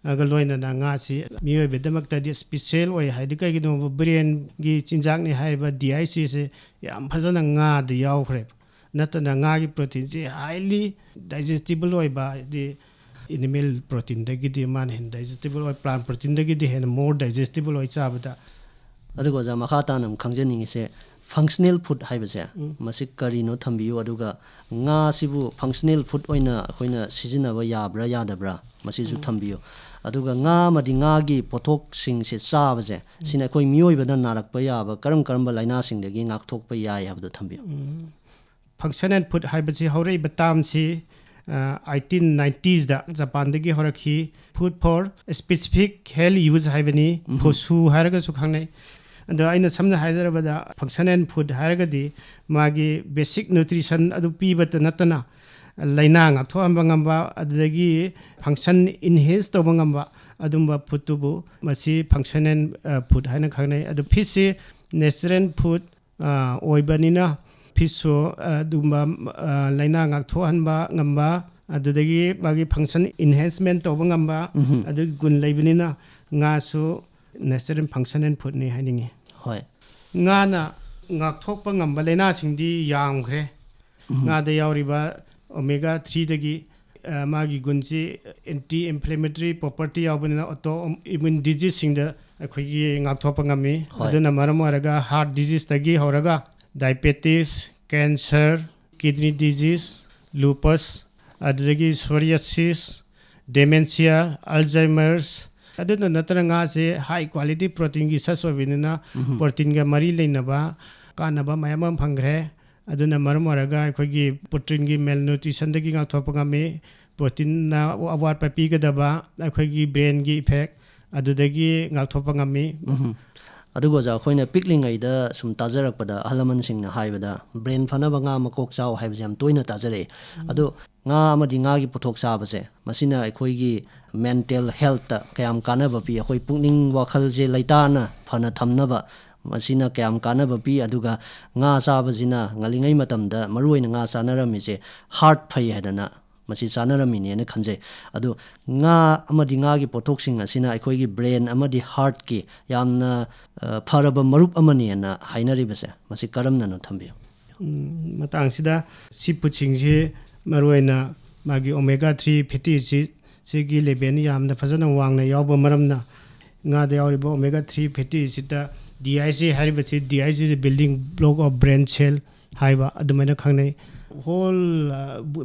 ꯂꯣꯏꯅꯅ ꯉꯥꯁꯤ ꯃꯤꯑꯣꯏꯕꯗꯃꯛꯇꯗꯤ ꯁ꯭ꯄꯤꯁꯦꯜ ꯑꯣꯏ ꯍꯥꯏꯗꯤ ꯀꯩꯒꯤꯅꯣ ꯕ꯭ꯔꯦꯟꯒꯤ ꯆꯤꯟꯖꯥꯛꯅꯤ ꯍꯥꯏꯔꯤꯕ DICꯁꯦ ꯌꯥꯝ ꯐꯖꯅ ꯉꯥꯗ ꯌꯥꯎꯈ꯭ꯔꯦ ꯅꯠꯇꯅ ꯉꯥꯒꯤ ꯄ꯭ꯔꯣꯇꯤꯟꯁꯤ ꯍꯥꯏꯂꯤ ꯗꯥꯏꯖꯦꯁꯇꯤꯕꯜ ꯑꯣꯏꯕ ꯍꯥꯏꯗꯤ ꯑꯦꯅꯤꯃꯦꯜ ꯄ꯭ꯔꯣꯇꯤꯟꯗꯒꯤꯗꯤ ꯃꯥꯅ ꯍꯦꯟꯅ ꯗꯥꯏꯖꯦꯁꯇꯤꯕꯜ ꯑꯣꯏ ꯄ꯭ꯂꯥꯟ ꯄ꯭ꯔꯣꯇꯤꯟꯗꯒꯤꯗꯤ ꯍꯦꯟꯅ ꯃꯣꯔ ꯗꯥꯏꯖꯦꯁꯇꯤꯕꯜ ꯑꯣꯏ ꯆꯥꯕꯗ ꯑꯗꯨꯒ ꯑꯣꯖꯥ ꯃꯈꯥ ꯇꯥꯅ ꯈꯪꯖꯅꯤꯡꯉꯤꯁꯦ ꯐꯪꯁꯅꯦꯜ ꯐꯨꯗ ꯍꯥꯏꯕꯁꯦ ꯃꯁꯤ ꯀꯔꯤꯅꯣ ꯊꯝꯕꯤꯌꯨ ꯑꯗꯨꯒ ꯉꯥꯁꯤꯕꯨ ꯐꯪꯁꯅꯦꯜ ꯐꯨꯗ ꯑꯣꯏꯅ ꯑꯩꯈꯣꯏꯅ ꯁꯤꯖꯤꯟꯅꯕ ꯌꯥꯕ꯭ꯔꯥ ꯌꯥꯗꯕ꯭ꯔꯥ ꯃꯁꯤꯁꯨ ꯊꯝꯕꯤꯌꯨ ꯑꯗꯨꯒ ꯉꯥ ꯑꯃꯗꯤ ꯉꯥꯒꯤ ꯄꯣꯠꯊꯣꯛꯁꯤꯡꯁꯦ ꯆꯥꯕꯁꯦ ꯁꯤꯅ ꯑꯩꯈꯣꯏ ꯃꯤꯑꯣꯏꯕꯗ ꯅꯥꯔꯛꯄ ꯌꯥꯕ ꯀꯔꯝꯕ ꯂꯥꯏꯅꯥꯁꯤꯡꯗꯒꯤ ꯉꯥꯛꯊꯣꯛꯄ ꯌꯥꯏ ꯍꯥꯏꯕꯗꯣ ꯊꯝꯕꯤꯌꯨ ꯐꯪꯁꯅꯦꯜ ꯐꯨꯗ ꯍꯥꯏꯕꯁꯤ ꯍꯧꯔꯛꯏꯕ ꯇꯥꯝꯁꯤ 1890sꯗ ꯖꯄꯥꯟꯗꯒꯤ ꯍꯧꯔꯛꯈꯤ ꯐꯨꯗ ꯐꯣꯔ ꯁ꯭ꯄꯦꯁꯤꯐꯤꯛ ꯍꯦꯜ ꯌꯨꯖ ꯍꯥꯏꯕꯅꯤ ꯐꯨꯁꯨ ꯍꯥꯏꯔꯒꯁꯨ ꯈꯪꯅꯩ ꯑꯗꯣ ꯑꯩꯅ ꯁꯝꯅ ꯍꯥꯏꯖꯔꯕꯗ ꯐꯪꯁꯅꯦꯜ ꯐꯨꯗ ꯍꯥꯏꯔꯒꯗꯤ ꯃꯥꯒꯤ ꯕꯦꯁꯤꯛ ꯅ꯭ꯌꯨꯇ꯭ꯔꯤꯁꯟ ꯑꯗꯨ ꯄꯤꯕꯇ ꯅꯠꯇꯅ ꯂꯥꯏꯅꯥ ꯉꯥꯛꯊꯣꯛꯍꯟꯕ ꯉꯝꯕ ꯑꯗꯨꯗꯒꯤ ꯐꯪꯁꯟ ꯏꯟꯍꯦꯟꯁ ꯇꯧꯕ ꯉꯝꯕ ꯑꯗꯨꯝꯕ ꯐꯨꯗꯇꯨꯕꯨ ꯃꯁꯤ ꯐꯪꯁꯅꯦꯜ ꯐꯨꯗ ꯍꯥꯏꯅ ꯈꯪꯅꯩ ꯑꯗꯨ ꯐꯤꯁꯁꯤ ꯅꯦꯆꯔꯦꯜ ꯐꯨꯗ ꯑꯣꯏꯕꯅꯤꯅ ꯐꯤꯁꯁꯨ ꯑꯗꯨꯒꯨꯝꯕ ꯂꯥꯏꯅꯥ ꯉꯥꯛꯊꯣꯛꯍꯟꯕ ꯉꯝꯕ ꯑꯗꯨꯗꯒꯤ ꯃꯥꯒꯤ ꯐꯪꯁꯟ ꯏꯟꯍꯦꯟꯁꯃꯦꯟ ꯇꯧꯕ ꯉꯝꯕ ꯑꯗꯨꯒꯤ ꯒꯨꯟ ꯂꯩꯕꯅꯤꯅ ꯉꯥꯁꯨ ꯅꯦꯆꯔꯦꯜ ꯐꯪꯁꯅꯦꯜ ꯐꯨꯗꯅꯤ ꯍꯥꯏꯅꯤꯡꯉꯤ ꯍꯣꯏ ꯉꯥꯅ ꯉꯥꯛꯊꯣꯛꯄ ꯉꯝꯕ ꯂꯥꯏꯅꯥꯁꯤꯡꯗꯤ ꯌꯥꯝꯈ꯭ꯔꯦ ꯉꯥꯗ ꯌꯥꯎꯔꯤꯕ ꯑꯣꯃꯦꯒꯥ 3ꯗꯒꯤ ꯃꯥꯒꯤ ꯒꯨꯟꯁꯤ ꯑꯦꯟꯇꯤ ꯏꯟꯐ꯭ꯂꯦꯃꯦꯇꯔꯤ ꯄ꯭ꯔꯣꯄꯔꯇꯤ ꯌꯥꯎꯕꯅꯤꯅ ꯑꯣꯇꯣ ꯏꯝꯃ꯭ꯌꯨꯟ ꯗꯤꯖꯤꯖꯁꯤꯡꯗ ꯑꯩꯈꯣꯏꯒꯤ ꯉꯥꯛꯊꯣꯛꯄ ꯉꯝꯃꯤ ꯑꯗꯨꯅ ꯃꯔꯝ ꯑꯣꯏꯔꯒ ꯍꯥꯔꯠ ꯗꯤꯖꯤꯖꯇꯒꯤ ꯍꯧꯔꯒ ꯗꯥꯏꯕꯦꯇꯤꯁ ꯀꯦꯟꯁꯔ ꯀꯤꯗꯅꯤ ꯗꯤꯖꯤꯖ ꯂꯨꯄꯁ ꯑꯗꯨꯗꯒꯤ ꯁꯣꯔꯤꯌꯥꯁꯤꯁ ꯗꯦꯃꯦꯟꯁꯤꯌꯥ ꯑꯜꯖꯩꯃꯔꯁ ꯑꯗꯨꯅ ꯅꯠꯇꯅ ꯉꯥꯁꯦ ꯍꯥꯏ ꯀ꯭ꯋꯥꯂꯤꯇꯤ ꯄ꯭ꯔꯣꯇꯤꯟꯒꯤ ꯁꯁ ꯑꯣꯏꯕꯅꯤꯅ ꯄ꯭ꯔꯣꯇꯤꯟꯒ ꯃꯔꯤ ꯂꯩꯅꯕ ꯀꯥꯟꯅꯕ ꯃꯌꯥꯝ ꯑꯃ ꯐꯪꯈ꯭ꯔꯦ ꯑꯗꯨꯅ ꯃꯔꯝ ꯑꯣꯏꯔꯒ ꯑꯩꯈꯣꯏꯒꯤ ꯄ꯭ꯔꯣꯇꯤꯟꯒꯤ ꯃꯦꯜꯅ꯭ꯌꯨꯇ꯭ꯔꯤꯁꯟꯗꯒꯤ ꯉꯥꯛꯊꯣꯛꯄ ꯉꯝꯃꯤ ꯄ꯭ꯔꯣꯇꯤꯟꯅ ꯑꯋꯥꯠꯄ ꯄꯤꯒꯗꯕ ꯑꯩꯈꯣꯏꯒꯤ ꯕ꯭ꯔꯦꯟꯒꯤ ꯏꯐꯦꯛ ꯑꯗꯨꯗꯒꯤ ꯉꯥꯛꯊꯣꯛꯄ ꯉꯝꯃꯤ ꯑꯗꯨꯒ ꯑꯣꯖꯥ ꯑꯩꯈꯣꯏꯅ ꯄꯤꯛꯂꯤꯉꯩꯗ ꯁꯨꯝ ꯇꯥꯖꯔꯛꯄꯗ ꯑꯍꯜ ꯂꯃꯟꯁꯤꯡꯅ ꯍꯥꯏꯕꯗ ꯕ꯭ꯔꯦꯟ ꯐꯅꯕ ꯉꯥ ꯃꯀꯣꯛ ꯆꯥꯎ ꯍꯥꯏꯕꯁꯦ ꯌꯥꯝ ꯇꯣꯏꯅ ꯇꯥꯖꯔꯛꯏ ꯑꯗꯣ ꯉꯥ ꯑꯃꯗꯤ ꯉꯥꯒꯤ ꯄꯣꯠꯊꯣꯛ ꯆꯥꯕꯁꯦ ꯃꯁꯤꯅ ꯑꯩꯈꯣꯏꯒꯤ ꯃꯦꯟꯇꯦꯜ ꯍꯦꯜꯠꯇ ꯀꯌꯥꯝ ꯀꯥꯟꯅꯕ ꯄꯤ ꯑꯩꯈꯣꯏ ꯄꯨꯛꯅꯤꯡ ꯋꯥꯈꯜꯁꯦ ꯂꯩꯇꯥꯅ ꯐꯅ ꯊꯝꯅꯕ ꯃꯁꯤꯅ ꯀꯌꯥꯝ ꯀꯥꯟꯅꯕ ꯄꯤ ꯑꯗꯨꯒ ꯉꯥ ꯆꯥꯕꯁꯤꯅ ꯉꯜꯂꯤꯉꯩ ꯃꯇꯝꯗ ꯃꯔꯨꯑꯣꯏꯅ ꯉꯥ ꯆꯥꯅꯔꯝꯃꯤꯁꯦ ꯍꯥꯔꯠ ꯐꯩ ꯍꯥꯏꯗꯅ ꯃꯁꯤ ꯆꯥꯅꯔꯝꯃꯤꯅꯦꯅ ꯈꯟꯖꯩ ꯑꯗꯣ ꯉꯥ ꯑꯃꯗꯤ ꯉꯥꯒꯤ ꯄꯣꯠꯊꯣꯛꯁꯤꯡ ꯑꯁꯤꯅ ꯑꯩꯈꯣꯏꯒꯤ ꯕ꯭ꯔꯦꯟ ꯑꯃꯗꯤ ꯍꯥꯔꯠꯀꯤ ꯌꯥꯝꯅ ꯐꯔꯕ ꯃꯔꯨꯞ ꯑꯃꯅꯦꯅ ꯍꯥꯏꯅꯔꯤꯕꯁꯦ ꯃꯁꯤ ꯀꯔꯝꯅꯅꯣ ꯊꯝꯕꯤꯌꯨ ꯃꯇꯥꯡꯁꯤꯗ ꯁꯤ ꯐꯨꯗꯁꯤꯡꯁꯤ ꯃꯔꯨꯑꯣꯏꯅ ꯃꯥꯒꯤ ꯑꯣꯃꯦꯒꯥ 3 ꯐꯦꯇꯤ ꯑꯦꯁꯤꯗ ꯁꯤꯒꯤ ꯂꯦꯚꯦꯜ ꯌꯥꯝꯅ ꯐꯖꯅ ꯋꯥꯡꯅ ꯌꯥꯎꯕ ꯃꯔꯝꯅ ꯉꯥꯗ ꯌꯥꯎꯔꯤꯕ ꯑꯣꯃꯦꯒꯥ 3 ꯐꯦꯇꯤ ꯑꯦꯁꯤꯗꯇ DIC ꯍꯥꯏꯔꯤꯕꯁꯤ DIC building block of brain cell ꯍꯥꯏꯕ ꯑꯗꯨꯃꯥꯏꯅ ꯈꯪꯅꯩ ꯍꯣꯜ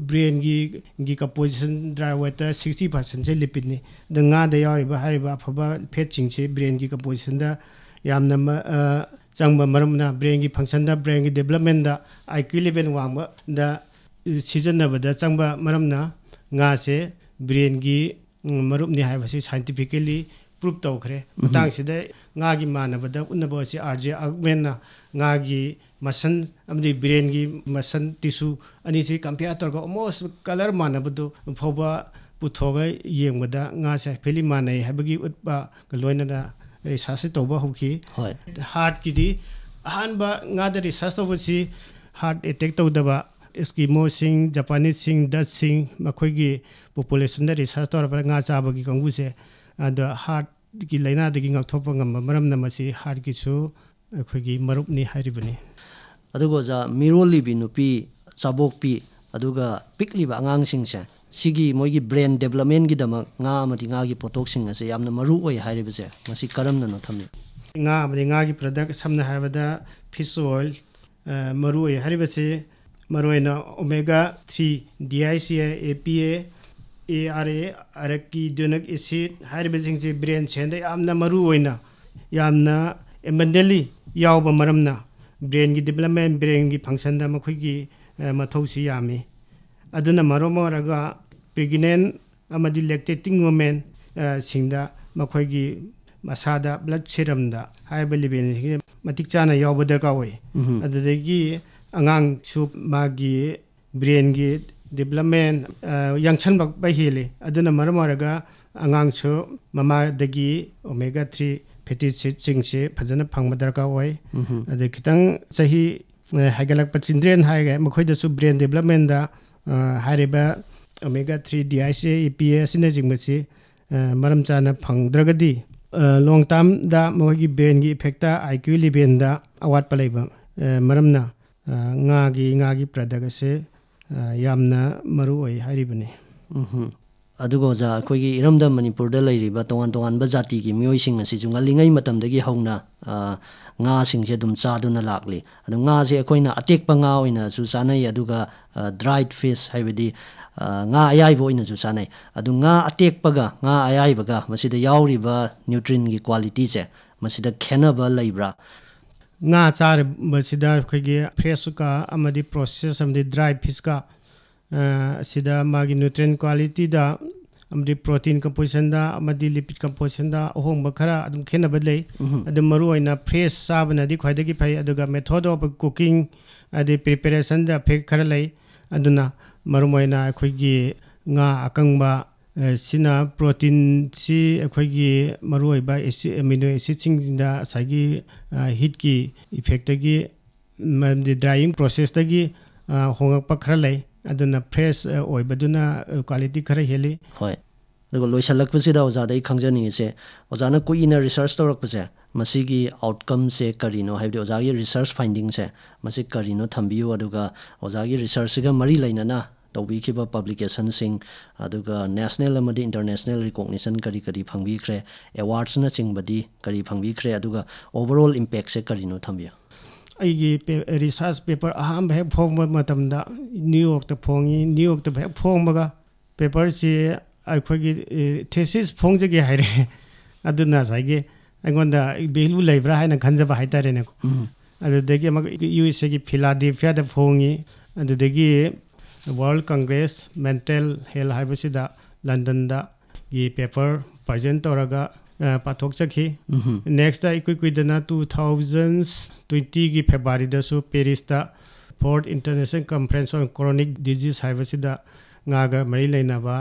ꯕ꯭ꯔꯦꯟꯒꯤ ꯀꯝꯄꯣꯖꯤꯁꯟ ꯗ꯭ꯔꯥꯏ ꯋꯦꯠꯇ 60%ꯁꯦ ꯂꯤꯄꯤꯠꯅꯤ ꯑꯗ ꯉꯥꯗ ꯌꯥꯎꯔꯤꯕ ꯍꯥꯏꯔꯤꯕ ꯑꯐꯕ ꯐꯦꯠꯁꯤꯡꯁꯤ ꯕ꯭ꯔꯦꯟꯒꯤ ꯀꯝꯄꯣꯖꯤꯁꯟꯗ ꯌꯥꯝꯅ ꯆꯪꯕ ꯃꯔꯝꯅ ꯕ꯭ꯔꯦꯟꯒꯤ ꯐꯪꯁꯟꯗ ꯕ꯭ꯔꯦꯟꯒꯤ ꯗꯦꯕꯂꯞꯃꯦꯟꯗ IQ ꯂꯦꯚꯦꯜ ꯋꯥꯡꯕꯗ ꯁꯤꯖꯤꯟꯅꯕꯗ ꯆꯪꯕ ꯃꯔꯝꯅ ꯉꯥꯁꯦ ꯕ꯭ꯔꯦꯟꯒꯤ ꯃꯔꯨꯞꯅꯤ ꯍꯥꯏꯕꯁꯤ ꯁꯥꯏꯟꯇꯤꯐꯤꯀꯦꯜꯂꯤ ꯄ꯭ꯔꯨꯞ ꯇꯧꯈ꯭ꯔꯦ ꯃꯇꯥꯡꯁꯤꯗ ꯉꯥꯒꯤ ꯃꯥꯟꯅꯕꯗ ꯎꯠꯅꯕ ꯑꯁꯤ RJ ꯑꯒꯃꯦꯟꯅ ꯉꯥꯒꯤ ꯃꯁꯟ ꯑꯃꯗꯤ ꯕ꯭ꯔꯦꯟꯒꯤ ꯃꯁꯟ ꯇꯤꯁꯨ ꯑꯅꯤꯁꯤ ꯀꯝꯄꯤꯌꯔ ꯇꯧꯔꯒ ꯑꯣꯜꯃꯣꯁ ꯀꯂꯔ ꯃꯥꯟꯅꯕꯗꯨ ꯐꯥꯎꯕ ꯄꯨꯊꯣꯛꯑꯒ ꯌꯦꯡꯕꯗ ꯉꯥꯁꯦ ꯍꯥꯏꯐꯦꯠꯂꯤ ꯃꯥꯟꯅꯩ ꯍꯥꯏꯕꯒꯤ ꯎꯠꯄꯒ ꯂꯣꯏꯅꯅ ꯔꯤꯁꯥꯔꯁ ꯇꯧꯕ ꯍꯧꯈꯤ ꯍꯥꯔꯠꯀꯤꯗꯤ ꯑꯍꯥꯟꯕ ꯉꯥꯗ ꯔꯤꯁꯥꯔꯁ ꯇꯧꯕꯁꯤ ꯍꯥꯔꯠ ꯑꯦꯇꯦꯛ ꯇꯧꯗꯕ ꯏꯁꯀꯤꯃꯣꯁꯤꯡ ꯖꯄꯥꯅꯤꯁꯁꯤꯡ ꯗꯆꯁꯤꯡ ꯃꯈꯣꯏꯒꯤ ꯄꯣꯄꯨꯂꯦꯁꯟꯗ ꯔꯤꯁꯥꯔꯁ ꯇꯧꯔꯕ ꯉꯥ ꯆꯥꯕꯒꯤ ꯀꯥꯡꯕꯨꯁꯦ ꯑꯗ ꯍꯥꯔꯠꯀꯤ ꯂꯥꯏꯅꯥꯗꯒꯤ ꯉꯥꯛꯊꯣꯛꯄ ꯉꯝꯕ ꯃꯔꯝꯅ ꯃꯁꯤ ꯍꯥꯔꯠꯀꯤꯁꯨ ꯑꯩꯈꯣꯏꯒꯤ ꯃꯔꯨꯞꯅꯤ ꯍꯥꯏꯔꯤꯕꯅꯤ ꯑꯗꯨꯒ ꯑꯣꯖꯥ ꯃꯤꯔꯣꯜꯂꯤꯕꯤ ꯅꯨꯄꯤ ꯆꯥꯕꯣꯛꯄꯤ ꯑꯗꯨꯒ ꯄꯤꯛꯂꯤꯕ ꯑꯉꯥꯡꯁꯤꯡꯁꯦ ꯁꯤꯒꯤ ꯃꯣꯏꯒꯤ ꯕ꯭ꯔꯦꯟ ꯗꯦꯕꯂꯞꯃꯦꯟꯒꯤꯗꯃꯛ ꯉꯥ ꯑꯃꯗꯤ ꯉꯥꯒꯤ ꯄꯣꯠꯊꯣꯛꯁꯤꯡ ꯑꯁꯦ ꯌꯥꯝꯅ ꯃꯔꯨ ꯑꯣꯏ ꯍꯥꯏꯔꯤꯕꯁꯦ ꯃꯁꯤ ꯀꯔꯝꯅꯅꯣ ꯊꯝꯕꯤꯌꯨ ꯉꯥ ꯑꯃꯗꯤ ꯉꯥꯒꯤ ꯄ꯭ꯔꯗꯛ ꯁꯝꯅ ꯍꯥꯏꯔꯕꯗ ꯐꯤꯁ ꯑꯣꯏꯜ ꯃꯔꯨ ꯑꯣꯏ ꯍꯥꯏꯔꯤꯕꯁꯤ ꯃꯔꯨꯑꯣꯏꯅ ꯑꯣꯃꯦꯒꯥ 3 DICA APA ARA ꯑꯔꯛꯀꯤꯗꯣꯅꯤꯛ ꯑꯦꯁꯤꯠ ꯍꯥꯏꯔꯤꯕꯁꯤꯡꯁꯤ ꯕ꯭ꯔꯦꯟ ꯁꯦꯜꯗ ꯌꯥꯝꯅ ꯃꯔꯨ ꯑꯣꯏꯅ ꯌꯥꯝꯅ ꯑꯦꯕꯟꯗꯦꯟꯂꯤ ꯌꯥꯎꯕ ꯃꯔꯝꯅ ꯕ꯭ꯔꯦꯟꯒꯤ ꯗꯦꯕꯂꯞꯃꯦꯟ ꯕ꯭ꯔꯦꯟꯒꯤ ꯐꯪꯁꯟꯗ ꯃꯈꯣꯏꯒꯤ ꯃꯊꯧꯁꯤ ꯌꯥꯝꯃꯤ ꯑꯗꯨꯅ ꯃꯔꯝ ꯑꯣꯏꯔꯒ ꯄ꯭ꯔꯦꯒꯅꯦꯟ ꯑꯃꯗꯤ ꯂꯦꯛꯇꯦꯇꯤꯡ ꯋꯨꯃꯦꯟ ꯁꯤꯡꯗ ꯃꯈꯣꯏꯒꯤ ꯃꯁꯥꯗ ꯕ꯭ꯂꯗ ꯁꯤꯔꯝꯗ ꯍꯥꯏꯔꯤꯕ ꯂꯦꯚꯦꯜꯁꯤꯡꯁꯤ ꯃꯇꯤꯛ ꯆꯥꯅ ꯌꯥꯎꯕ ꯗꯔꯀꯥꯔ ꯑꯣꯏ ꯑꯗꯨꯗꯒꯤ ꯑꯉꯥꯡꯁꯨ ꯃꯥꯒꯤ ꯕ꯭ꯔꯦꯟꯒꯤ ꯗꯦꯕꯂꯞꯃꯦꯟ ꯌꯥꯡꯁꯟꯕ ꯍꯦꯜꯂꯤ ꯑꯗꯨꯅ ꯃꯔꯝ ꯑꯣꯏꯔꯒ ꯑꯉꯥꯡꯁꯨ ꯃꯃꯥꯗꯒꯤ ꯑꯣꯃꯦꯒꯥ 3 ꯐꯦꯇꯤ ꯁꯤꯠꯁꯤꯡꯁꯤ ꯐꯖꯅ ꯐꯪꯕ ꯗꯔꯀꯥꯔ ꯑꯣꯏ ꯑꯗꯩ ꯈꯤꯇꯪ ꯆꯍꯤ ꯍꯥꯏꯒꯠꯂꯛꯄ ꯆꯤꯜꯗ꯭ꯔꯦꯟ ꯍꯥꯏꯔꯒ ꯃꯈꯣꯏꯗꯁꯨ ꯕ꯭ꯔꯦꯟ ꯗꯦꯕꯂꯞꯃꯦꯟꯗ ꯍꯥꯏꯔꯤꯕ omega 3 DHA EPA ꯑꯁꯤꯅꯆꯤꯡꯕꯁꯤ ꯃꯔꯝ ꯆꯥꯅ ꯐꯪꯗ꯭ꯔꯒꯗꯤ ꯂꯣꯡ ꯇꯥꯔꯝꯗ ꯃꯈꯣꯏꯒꯤ ꯕ꯭ꯔꯦꯟꯒꯤ ꯏꯐꯦꯛꯇ IQ ꯂꯦꯚꯦꯜꯗ ꯑꯋꯥꯠꯄ ꯂꯩꯕ ꯃꯔꯝꯅ ꯉꯥꯒꯤ ꯄ꯭ꯔꯗꯛ ꯑꯁꯤ ꯌꯥꯝꯅ ꯃꯔꯨ ꯑꯣꯏ ꯍꯥꯏꯔꯤꯕꯅꯤ ꯑꯗꯨꯒ ꯑꯣꯖꯥ ꯑꯩꯈꯣꯏꯒꯤ ꯏꯔꯝꯗꯝ ꯃꯅꯤꯄꯨꯔꯗ ꯂꯩꯔꯤꯕ ꯇꯣꯉꯥꯟ ꯇꯣꯉꯥꯟꯕ ꯖꯥꯇꯤꯒꯤ ꯃꯤꯑꯣꯏꯁꯤꯡ ꯑꯁꯤꯁꯨ ꯉꯜꯂꯤꯉꯩ ꯃꯇꯝꯗꯒꯤ ꯍꯧꯅ ꯉꯥꯁꯤꯡꯁꯦ ꯑꯗꯨꯝ ꯆꯥꯗꯨꯅ ꯂꯥꯛꯂꯤ ꯑꯗꯨ ꯉꯥꯁꯦ ꯑꯩꯈꯣꯏꯅ ꯑꯇꯦꯛꯄ ꯉꯥ ꯑꯣꯏꯅꯁꯨ ꯆꯥꯅꯩ ꯑꯗꯨꯒ ꯗ꯭ꯔꯥꯏꯠ ꯐꯤꯁ ꯍꯥꯏꯕꯗꯤ ꯉꯥ ꯑꯌꯥꯏꯕ ꯑꯣꯏꯅꯁꯨ ꯆꯥꯅꯩ ꯑꯗꯨ ꯉꯥ ꯑꯇꯦꯛꯄꯒ ꯉꯥ ꯑꯌꯥꯏꯕꯒ ꯃꯁꯤꯗ ꯌꯥꯎꯔꯤꯕ ꯅ꯭ꯌꯨꯇ꯭ꯔꯤꯟꯒꯤ ꯀ꯭ꯋꯥꯂꯤꯇꯤꯁꯦ ꯃꯁꯤꯗ ꯈꯦꯠꯅꯕ ꯂꯩꯕ꯭ꯔꯥ ꯉꯥ ꯆꯥꯔꯤꯕꯁꯤꯗ ꯑꯩꯈꯣꯏꯒꯤ ꯐ꯭ꯔꯦꯁꯀ ꯑꯃꯗꯤ ꯄ꯭ꯔꯣꯁꯦꯁ ꯑꯃꯗꯤ ꯗ꯭ꯔꯥꯏ ꯐꯤꯁꯀ ꯑꯁꯤꯗ ꯃꯥꯒꯤ ꯅ꯭ꯌꯨꯇ꯭ꯔꯤꯟ ꯀ꯭ꯋꯥꯂꯤꯇꯤꯗ ꯑꯃꯗꯤ ꯄ꯭ꯔꯣꯇꯤꯟ ꯀꯝꯄꯣꯖꯤꯁꯟꯗ ꯑꯃꯗꯤ ꯂꯤꯄꯤꯠ ꯀꯝꯄꯣꯖꯤꯁꯟꯗ ꯑꯍꯣꯡꯕ ꯈꯔ ꯑꯗꯨꯝ ꯈꯦꯠꯅꯕ ꯂꯩ ꯑꯗꯨ ꯃꯔꯨꯑꯣꯏꯅ ꯐ꯭ꯔꯦꯁ ꯆꯥꯕꯅꯗꯤ ꯈ꯭ꯋꯥꯏꯗꯒꯤ ꯐꯩ ꯑꯗꯨꯒ ꯃꯦꯊꯣꯗ ꯑꯣꯐ ꯀꯨꯀꯤꯡ ꯑꯗꯩ ꯄ꯭ꯔꯤꯄꯦꯔꯦꯁꯟꯗ ꯑꯦꯐꯦꯛ ꯈꯔ ꯂꯩ ꯑꯗꯨꯅ ꯃꯔꯨꯑꯣꯏꯅ ꯑꯩꯈꯣꯏꯒꯤ ꯉꯥ ꯑꯀꯪꯕ ꯁꯤꯅ ꯄ꯭ꯔꯣꯇꯤꯟꯁꯤ ꯑꯩꯈꯣꯏꯒꯤ ꯃꯔꯨꯑꯣꯏꯕ ꯑꯦꯃꯤꯅꯣ ꯑꯦꯁꯤꯗꯁꯤꯡꯁꯤꯗ ꯉꯁꯥꯏꯒꯤ ꯍꯤꯠꯀꯤ ꯏꯐꯦꯛꯇꯒꯤ ꯗ꯭ꯔꯥꯏꯌꯤꯡ ꯄ꯭ꯔꯣꯁꯦꯁꯇꯒꯤ ꯍꯣꯡꯉꯛꯄ ꯈꯔ ꯂꯩ ꯑꯗꯨꯅ ꯐ꯭ꯔꯦꯁ ꯑꯣꯏꯕꯗꯨꯅ ꯀ꯭ꯋꯥꯂꯤꯇꯤ ꯈꯔ ꯍꯦꯜꯂꯤ ꯍꯣꯏ ꯑꯗꯨꯒ ꯂꯣꯏꯁꯤꯜꯂꯛꯄꯁꯤꯗ ꯑꯣꯖꯥꯗ ꯑꯩ ꯈꯪꯖꯅꯤꯡꯉꯤꯁꯦ ꯑꯣꯖꯥꯅ ꯀꯨꯏꯅ ꯔꯤꯁꯔꯁ ꯇꯧꯔꯛꯄꯁꯦ ꯃꯁꯤꯒꯤ ꯑꯥꯎꯠꯀꯝꯁꯦ ꯀꯔꯤꯅꯣ ꯍꯥꯏꯕꯗꯤ ꯑꯣꯖꯥꯒꯤ ꯔꯤꯁꯔꯁ ꯐꯥꯏꯟꯗꯤꯡꯁꯦ ꯃꯁꯤ ꯀꯔꯤꯅꯣ ꯊꯝꯕꯤꯌꯨ ꯑꯗꯨꯒ ꯑꯣꯖꯥꯒꯤ ꯔꯤꯁꯔꯁꯁꯤꯒ ꯃꯔꯤ ꯂꯩꯅꯅ ꯇꯧꯕꯤꯈꯤꯕ ꯄꯕ꯭ꯂꯤꯀꯦꯁꯟꯁꯤꯡ ꯑꯗꯨꯒ ꯅꯦꯁꯅꯦꯜ ꯑꯃꯗꯤ ꯏꯟꯇꯔꯅꯦꯁꯅꯦꯜ ꯔꯤꯀꯣꯛꯅꯤꯁꯟ ꯀꯔꯤ ꯐꯪꯕꯤꯈ꯭ꯔꯦ ꯑꯦꯋꯥꯔꯗꯁꯅꯆꯤꯡꯕꯗꯤ ꯀꯔꯤ ꯐꯪꯕꯤꯈ꯭ꯔꯦ ꯑꯗꯨꯒ ꯑꯣꯚꯔꯑꯣꯜ ꯏꯝꯄꯦꯛꯁꯦ ꯀꯔꯤꯅꯣ ꯊꯝꯕꯤꯌꯨ ꯑꯩꯒꯤ ꯔꯤꯁꯥꯔꯁ ꯄꯦꯄꯔ ꯑꯍꯥꯟꯕ ꯍꯦꯛ ꯐꯣꯡꯕ ꯃꯇꯝꯗ ꯅ꯭ꯌꯨ ꯌꯣꯔꯛꯇ ꯐꯣꯡꯉꯤ ꯅ꯭ꯌꯨ ꯌꯣꯔꯛꯇ ꯍꯦꯛ ꯐꯣꯡꯕꯒ ꯄꯦꯄꯔꯁꯤ ꯑꯩꯈꯣꯏꯒꯤ ꯊꯦꯁꯤꯁ ꯐꯣꯡꯖꯒꯦ ꯍꯥꯏꯔꯦ ꯑꯗꯨꯅ ꯉꯁꯥꯏꯒꯤ ꯑꯩꯉꯣꯟꯗ ꯚꯦꯂꯨ ꯂꯩꯕ꯭ꯔꯥ ꯍꯥꯏꯅ ꯈꯟꯖꯕ ꯍꯥꯏꯇꯥꯔꯦꯅꯦ ꯑꯗꯨꯗꯒꯤ ꯑꯃꯨꯛ USAꯒꯤ ꯐꯤꯂꯥꯗꯦꯜꯐꯤꯌꯥꯗ ꯐꯣꯡꯉꯤ ꯑꯗꯨꯗꯒꯤ ꯋꯥꯔꯜ ꯀꯪꯒ꯭ꯔꯦꯁ ꯃꯦꯟꯇꯦꯜ ꯍꯦꯜ ꯍꯥꯏꯕꯁꯤꯗ ꯂꯟꯗꯟꯗꯒꯤ ꯄꯦꯄꯔ ꯄ꯭ꯔꯖꯦꯟ ꯇꯧꯔꯒ ꯄꯥꯊꯣꯛꯆꯈꯤ ꯅꯦꯛꯁꯇ ꯏꯀꯨꯏ ꯀꯨꯏꯗꯅ 2020ꯒꯤ ꯐꯦꯕ꯭ꯔꯨꯋꯥꯔꯤꯗꯁꯨ ꯄꯦꯔꯤꯁꯇ 4th International Conference on Chronic Disease ꯍꯥꯏꯕꯁꯤꯗ ꯉꯥꯒ ꯃꯔꯤ ꯂꯩꯅꯕ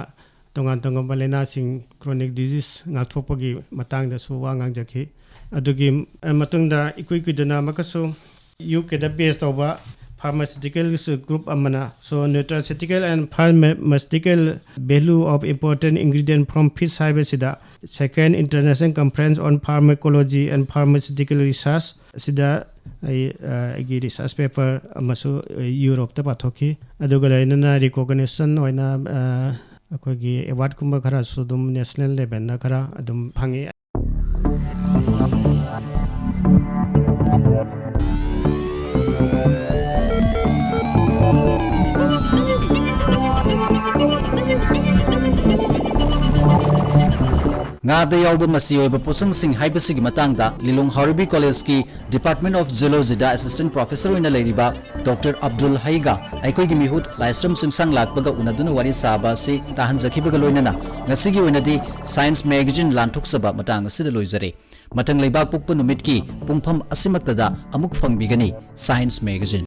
ꯇꯣꯉꯥꯟ ꯇꯣꯉꯥꯟꯕ ꯂꯩꯅꯥꯁꯤꯡ ꯀ꯭ꯔꯣꯅꯤꯛ ꯗꯤꯖꯤꯁ ꯉꯥꯛꯊꯣꯛꯄꯒꯤ ꯃꯇꯥꯡꯗꯁꯨ ꯋꯥ ꯉꯥꯡꯖꯈꯤ ꯑꯗꯨꯒꯤ ꯃꯇꯨꯡꯗ ꯏꯀꯨꯏ ꯀꯨꯏꯗꯅ ꯑꯃꯨꯛꯀꯁꯨ UKꯗ ꯕꯦꯁ ꯇꯧꯕ pharmaceutical group amana so nutraceutical and pharmaceutical value of important ingredient from fish haibasida second international conference on pharmacology and pharmaceutical research sida agi research paper amasu Europe ta pathoki aduga lainana recognition oina akogi award kumba khara sudum national level na khara adum phangi ngada yaoba mee-oibasi potchangsing haibasigi matangda Lilong Haoreibi College ki Department of Zoology da assistant professor oina leiriba Dr. Abdul Hei ga Eikhoi gi mihut Laishram Chingsanglakpa ga unaduna wari saba si tahanjakhibaga loinana ngasigi oinadi Science magazine lanthok-saba matang asida loizare matang leibak pokpa numit ki pungpham asimaktada amuk fangbigani Science magazine